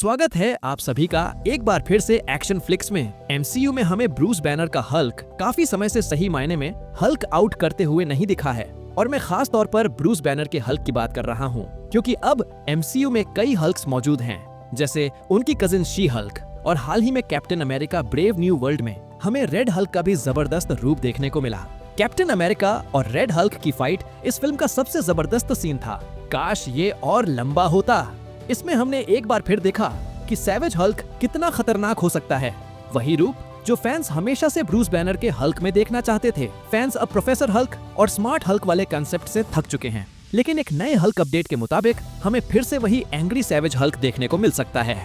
स्वागत है आप सभी का एक बार फिर से एक्शन फ्लिक्स में। एमसीयू में हमें ब्रूस बैनर का हल्क काफी समय से सही मायने में हल्क आउट करते हुए नहीं दिखा है, और मैं खास तौर पर ब्रूस बैनर के हल्क की बात कर रहा हूँ, क्योंकि अब एमसीयू में कई हल्क्स मौजूद हैं, जैसे उनकी कजिन शी हल्क, और हाल ही में captain America brave new world में हमें रेड हल्क का भी जबरदस्त रूप देखने को मिला। कैप्टन अमेरिका और रेड हल्क की फाइट इस फिल्म का सबसे जबरदस्त सीन था। काश ये और लंबा होता। इसमें हमने एक बार फिर देखा कि सैवेज हल्क कितना खतरनाक हो सकता है, वही रूप जो फैंस हमेशा से ब्रूस बैनर के हल्क में देखना चाहते थे। फैंस अब प्रोफेसर हल्क और स्मार्ट हल्क वाले कंसेप्ट से थक चुके हैं, लेकिन एक नए हल्क अपडेट के मुताबिक हमें फिर से वही एंग्री सैवेज हल्क देखने को मिल सकता है।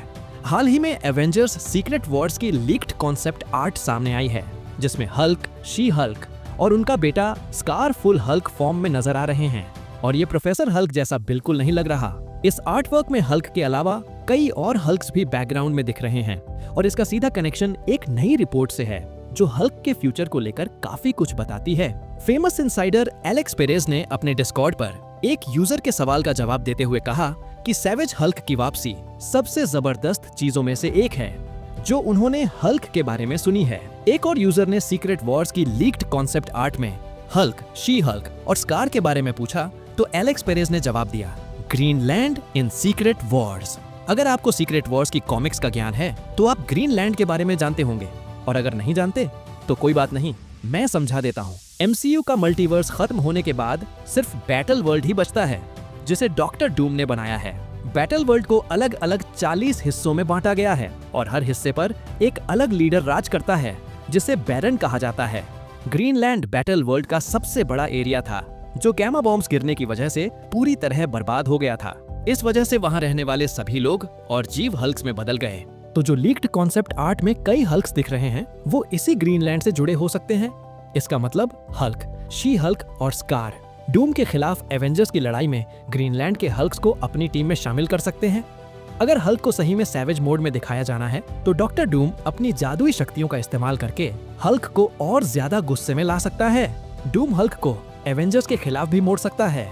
हाल ही में एवेंजर्स सीक्रेट वॉर्स की लीक्ड कॉन्सेप्ट आर्ट सामने आई है, जिसमें हल्क, शी हल्क और उनका बेटा स्कार फुल हल्क फॉर्म में नजर आ रहे हैं, और ये प्रोफेसर हल्क जैसा बिल्कुल नहीं लग रहा। इस आर्ट वर्क में हल्क के अलावा कई और हल्क्स भी बैकग्राउंड में दिख रहे हैं, और इसका सीधा कनेक्शन एक नई रिपोर्ट से है जो हल्क के फ्यूचर को लेकर काफी कुछ बताती है। फेमस इनसाइडर एलेक्स पेरेज ने अपने डिस्कॉर्ड पर एक यूजर के सवाल का जवाब देते हुए कहा कि सैवेज हल्क की वापसी सबसे जबरदस्त चीजों में से एक है जो उन्होंने हल्क के बारे में सुनी है। एक और यूजर ने सीक्रेट वॉर्स की लीक्ड कॉन्सेप्ट आर्ट में हल्क, शी हल्क और स्कार के बारे में पूछा, तो एलेक्स पेरेज ने जवाब दिया, ग्रीनलैंड इन सीक्रेट वॉर्स। अगर आपको सीक्रेट वॉर्स की कॉमिक्स का ज्ञान है तो आप ग्रीनलैंड के बारे में जानते होंगे, और अगर नहीं जानते तो कोई बात नहीं, मैं समझा देता हूँ। एमसीयू का मल्टीवर्स खत्म होने के बाद सिर्फ बैटल वर्ल्ड ही बचता है, जिसे डॉक्टर डूम ने बनाया है। बैटल वर्ल्ड को अलग अलग 40 हिस्सों में बांटा गया है, और हर हिस्से पर एक अलग लीडर राज करता है, जिसे बैरन कहा जाता है। ग्रीनलैंड बैटल वर्ल्ड का सबसे बड़ा एरिया था, जो गैमा बॉम्ब्स गिरने की वजह से पूरी तरह बर्बाद हो गया था। इस वजह से वहां रहने वाले सभी लोग और जीव हल्क्स में बदल गए। तो जो लीक्ड कॉन्सेप्ट आर्ट में कई हल्क्स दिख रहे हैं, वो इसी ग्रीनलैंड से जुड़े हो सकते हैं। इसका मतलब हल्क, शी हल्क और स्कार डूम के खिलाफ एवेंजर्स की लड़ाई में ग्रीनलैंड के हल्क्स को अपनी टीम में शामिल कर सकते हैं। अगर हल्क को सही में सैवेज मोड में दिखाया जाना है, तो डॉक्टर डूम अपनी जादुई शक्तियों का इस्तेमाल करके हल्क को और ज्यादा गुस्से में ला सकता है। डूम हल्क को एवेंजर्स के खिलाफ भी मोड़ सकता है।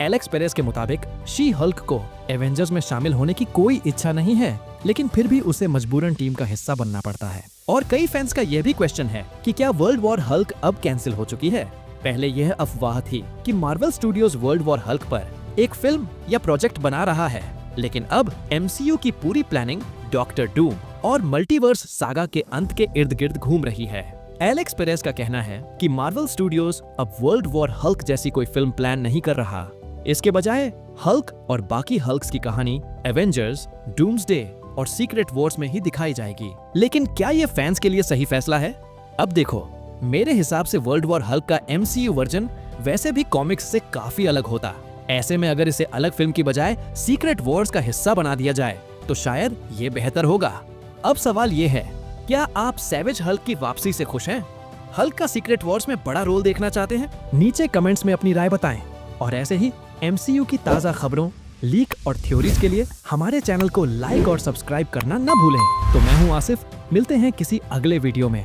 एलेक्स पेरेज के मुताबिक शी हल्क को एवेंजर्स में शामिल होने की कोई इच्छा नहीं है, लेकिन फिर भी उसे मजबूरन टीम का हिस्सा बनना पड़ता है। और कई फैंस का यह भी क्वेश्चन है कि क्या वर्ल्ड वॉर हल्क अब कैंसिल हो चुकी है। पहले यह अफवाह थी कि Marvel studios world war Hulk पर एक फिल्म या प्रोजेक्ट बना रहा है, लेकिन अब एमसीयू की पूरी प्लानिंग डॉक्टर डूम और मल्टीवर्स सागा के अंत के इर्द गिर्द घूम रही है। एलेक्स पेरेज का कहना है कि मार्वल स्टूडियोज अब वर्ल्ड वॉर हल्क जैसी कोई फिल्म प्लान नहीं कर रहा। इसके बजाय हल्क और बाकी हल्क्स की कहानी एवेंजर्स, डूम्सडे और सीक्रेट वॉर्स में ही दिखाई जाएगी। लेकिन क्या ये फैंस के लिए सही फैसला है? अब देखो, मेरे हिसाब से वर्ल्ड वॉर हल्क का एमसीयू वर्जन वैसे भी कॉमिक्स से काफी अलग होता। ऐसे में अगर इसे अलग फिल्म की बजाय सीक्रेट वॉर्स का हिस्सा बना दिया जाए तो शायद ये बेहतर होगा। अब सवाल ये है, क्या आप सैवेज हल्क की वापसी से खुश हैं? हल्क का सीक्रेट वॉर्स में बड़ा रोल देखना चाहते हैं? नीचे कमेंट्स में अपनी राय बताएं, और ऐसे ही एमसीयू की ताज़ा खबरों, लीक और थ्योरीज के लिए हमारे चैनल को लाइक और सब्सक्राइब करना न भूलें। तो मैं हूं आसिफ, मिलते हैं किसी अगले वीडियो में।